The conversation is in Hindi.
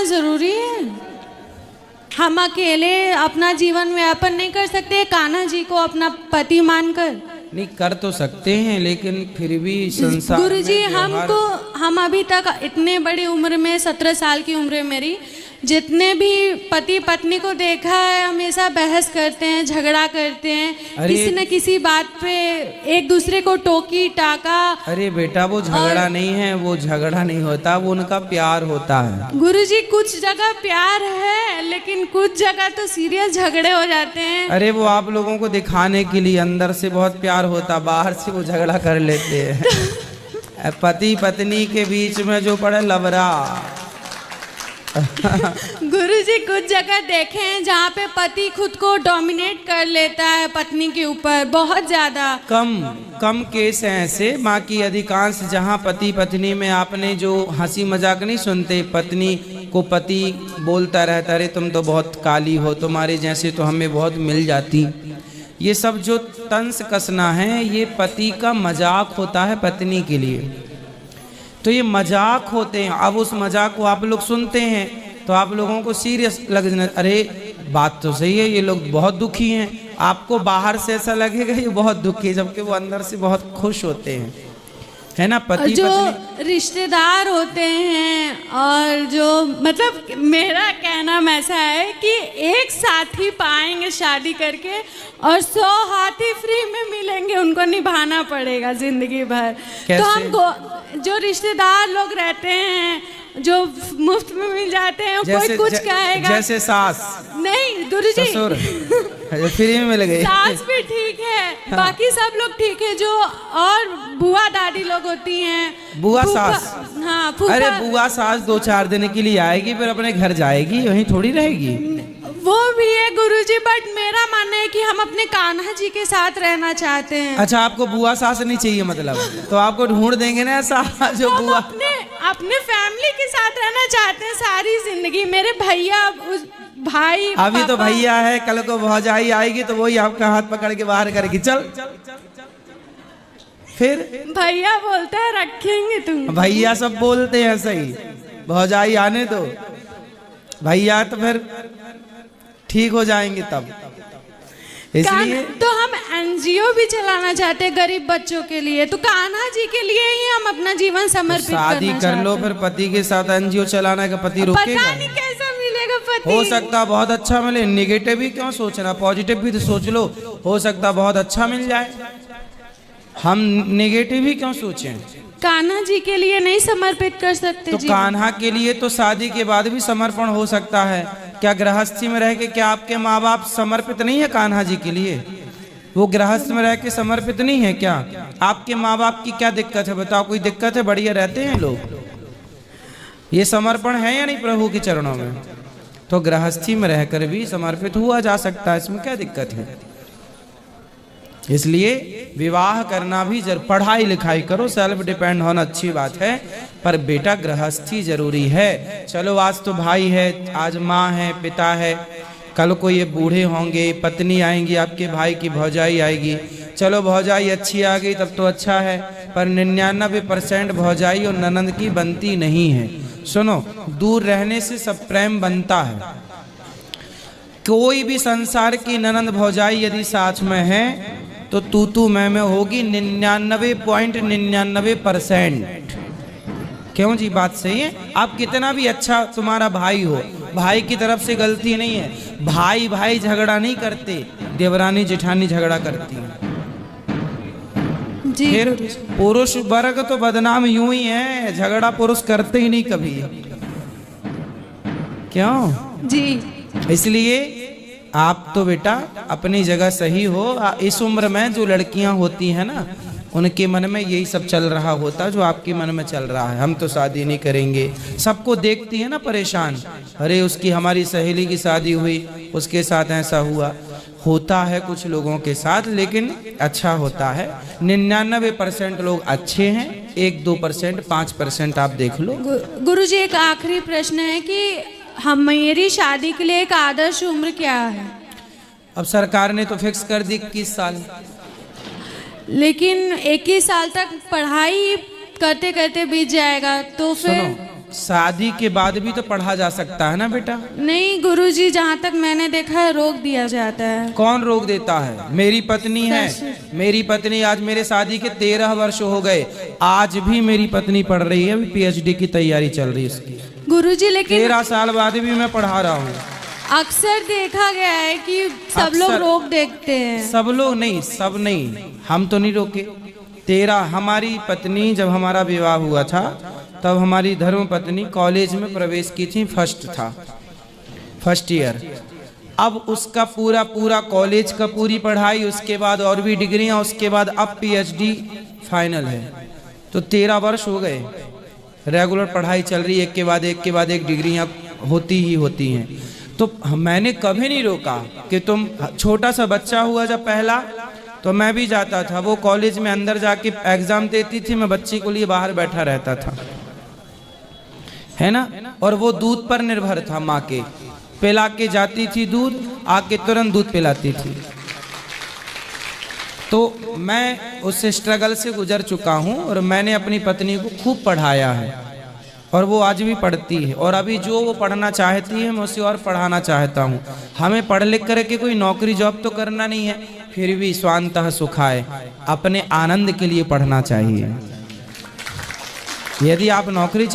होना ज़रूरी है? हम अकेले अपना जीवन व्यापन नहीं कर सकते कान्हा जी को अपना पति मानकर? नहीं, कर तो सकते हैं, लेकिन फिर भी संसार गुरुजी हम अभी तक इतने बड़ी उम्र में 17 साल की उम्र है मेरी, जितने भी पति पत्नी को देखा है हमेशा बहस करते हैं, झगड़ा करते हैं, किसी न किसी बात पे एक दूसरे को टोकी टाका। अरे बेटा, वो झगड़ा नहीं है, वो झगड़ा नहीं होता, वो उनका प्यार होता है। गुरुजी कुछ जगह प्यार है, लेकिन कुछ जगह तो सीरियस झगड़े हो जाते हैं। अरे वो आप लोगों को दिखाने के लिए, अंदर से बहुत प्यार होता, बाहर से वो झगड़ा कर लेते हैं। पति पत्नी के बीच में जो पड़े लवरा। गुरुजी कुछ जगह देखे हैं जहाँ पे पति खुद को डोमिनेट कर लेता है पत्नी के ऊपर, बहुत ज्यादा। कम केस हैं ऐसे, बाकी अधिकांश जहाँ पति पत्नी में आपने जो हंसी मजाक नहीं सुनते, पत्नी को पति बोलता रहता, अरे तुम तो बहुत काली हो, तुम्हारे जैसे तो हमें बहुत मिल जाती। ये सब जो तंस कसना है, ये पति का मजाक होता है पत्नी के लिए। तो ये मजाक होते हैं। अब उस मजाक को आप लोग सुनते हैं तो आप लोगों को सीरियस लगने, अरे बात तो सही है, ये लोग बहुत दुखी हैं। आपको बाहर से ऐसा लगेगा ये बहुत दुखी है, जबकि वो अंदर से बहुत खुश होते हैं, है ना। पति जो पत्नी रिश्तेदार होते हैं, और जो मतलब मेरा कहना ऐसा है कि एक साथी पाएंगे शादी करके और 100 हाथी फ्री में मिलेंगे, उनको निभाना पड़ेगा जिंदगी भर। तो हमको जो रिश्तेदार लोग रहते हैं जो मुफ्त में मिल जाते हैं, कोई कुछ कहेगा, जैसे सास नहीं गुरुजी, ससुर फ्री में मिल गए। सास भी ठीक है, बाकी सब लोग ठीक है। जो और बुआ दादी लोग होती हैं, बुआ सास, हाँ, अरे बुआ सास 2-4 दिन के लिए आएगी, फिर अपने घर जाएगी, वहीं थोड़ी रहेगी। वो भी है गुरुजी, बट मेरा मानना है कि हम अपने कान्हा जी के साथ रहना चाहते हैं। अच्छा, आपको बुआ सास नहीं चाहिए मतलब? तो आपको ढूंढ देंगे ना ऐसा जो बुआ। अपने फैमिली के साथ रहना चाहते हैं सारी जिंदगी। मेरे भैया, भाई, अभी तो भैया है, कल को भौजाई आएगी तो वही आपका हाथ पकड़ के बाहर करेगी, चल। फिर भैया बोलता है रखेंगे तुम। भैया सब बोलते हैं सही, भौजाई आने दो, भैया तो फिर ठीक हो जाएंगे तब। इसलिए तो हम एनजीओ भी चलाना चाहते हैं गरीब बच्चों के लिए, तो कान्हा जी के लिए ही हम अपना जीवन समर्पित करना चाहते हैं। शादी कर लो, फिर पति के साथ एनजीओ चलाना का पति रोकेगा? पता नहीं कैसा मिलेगा पति। हो सकता बहुत अच्छा मिले, निगेटिव ही क्यों सोचना, पॉजिटिव भी तो सोच लो, हो सकता बहुत अच्छा मिल जाए। हम निगेटिव ही क्यों सोचें? कान्हा जी के लिए नहीं समर्पित कर सकते? तो कान्हा के लिए तो शादी के बाद भी समर्पण हो सकता है। क्या गृहस्थी में रह के क्या आपके माँ बाप समर्पित नहीं है कान्हा जी के लिए? वो गृहस्थ में रह के समर्पित नहीं है क्या? आपके माँ बाप की क्या दिक्कत है बताओ? कोई दिक्कत है? बढ़िया रहते हैं लोग। ये समर्पण है या नहीं प्रभु के चरणों में? तो गृहस्थी में रहकर भी समर्पित हुआ जा सकता है, इसमें क्या दिक्कत है? इसलिए विवाह करना भी पढ़ाई लिखाई करो, सेल्फ डिपेंड होना अच्छी बात है, पर बेटा गृहस्थी जरूरी है। चलो आज तो भाई है, आज माँ है, पिता है, कल को ये बूढ़े होंगे, पत्नी आएंगी, आपके भाई की भौजाई आएगी। चलो भौजाई अच्छी आ गई तब तो अच्छा है, पर 99% भौजाई और ननंद की बनती नहीं है। सुनो, दूर रहने से सब प्रेम बनता है। कोई भी संसार की ननंद भौजाई यदि साथ में है तो तू मैं होगी 99.99%। क्यों जी? बात सही है। आप कितना भी अच्छा तुम्हारा भाई हो, भाई की तरफ से गलती नहीं है, भाई भाई झगड़ा नहीं करते, देवरानी जेठानी झगड़ा करती है। फिर पुरुष वर्ग तो बदनाम यूं ही है, झगड़ा पुरुष करते ही नहीं कभी। क्यों जी? इसलिए आप तो बेटा अपनी जगह सही हो। इस उम्र में जो लड़कियां होती हैं ना, उनके मन में यही सब चल रहा होता जो आपके मन में चल रहा है, हम तो शादी नहीं करेंगे। सबको देखती है ना परेशान, अरे उसकी हमारी सहेली की शादी हुई, उसके साथ ऐसा हुआ। होता है कुछ लोगों के साथ, लेकिन अच्छा होता है। 99% लोग अच्छे हैं, 1-2%, 5% आप देख लो। गुरुजी एक आखिरी प्रश्न है कि मेरी शादी के लिए एक आदर्श उम्र क्या है? अब सरकार ने तो फिक्स कर दी 21 साल, लेकिन 21 साल तक पढ़ाई करते करते बीत जाएगा, तो फिर शादी के बाद भी तो पढ़ा जा सकता है ना बेटा। नहीं गुरुजी, जहाँ तक मैंने देखा है रोक दिया जाता है। कौन रोक देता है? मेरी पत्नी है, मेरी पत्नी आज मेरे शादी के 13 वर्ष हो गए, आज भी मेरी पत्नी पढ़ रही है, अभी पीएचडी की तैयारी चल रही है उसकी। गुरुजी लेकिन 13 साल बाद भी मैं पढ़ा रहा हूँ। अक्सर देखा गया है कि सब लोग रोक देखते हैं। सब लोग नहीं, सब नहीं, हम तो नहीं रोके। 13 हमारी पत्नी जब हमारा विवाह हुआ था तब हमारी धर्म पत्नी कॉलेज में प्रवेश की थी, फर्स्ट ईयर। अब उसका पूरा कॉलेज का पूरी पढ़ाई, उसके बाद और भी डिग्रियां, उसके बाद अब पीएचडी फाइनल है। तो 13 वर्ष हो गए, रेगुलर पढ़ाई चल रही है, एक के बाद एक डिग्रियां होती ही होती हैं। तो मैंने कभी नहीं रोका कि तुम, छोटा सा बच्चा हुआ जब पहला, तो मैं भी जाता था, वो कॉलेज में अंदर जाके एग्जाम देती थी, मैं बच्ची को लिए बाहर बैठा रहता था, है ना। और वो दूध पर निर्भर था, माँ के पिला के जाती थी दूध, आके तुरंत दूध पिलाती थी। तो मैं उस स्ट्रगल से गुजर चुका हूँ और मैंने अपनी पत्नी को खूब पढ़ाया है और वो आज भी पढ़ती है। और अभी जो वो पढ़ना चाहती है मैं उसे और पढ़ाना चाहता हूँ। हमें पढ़ लिख करके कोई नौकरी जॉब तो करना नहीं है, फिर भी स्वांतः सुखाय, अपने आनंद के लिए पढ़ना चाहिए। यदि आप नौकरी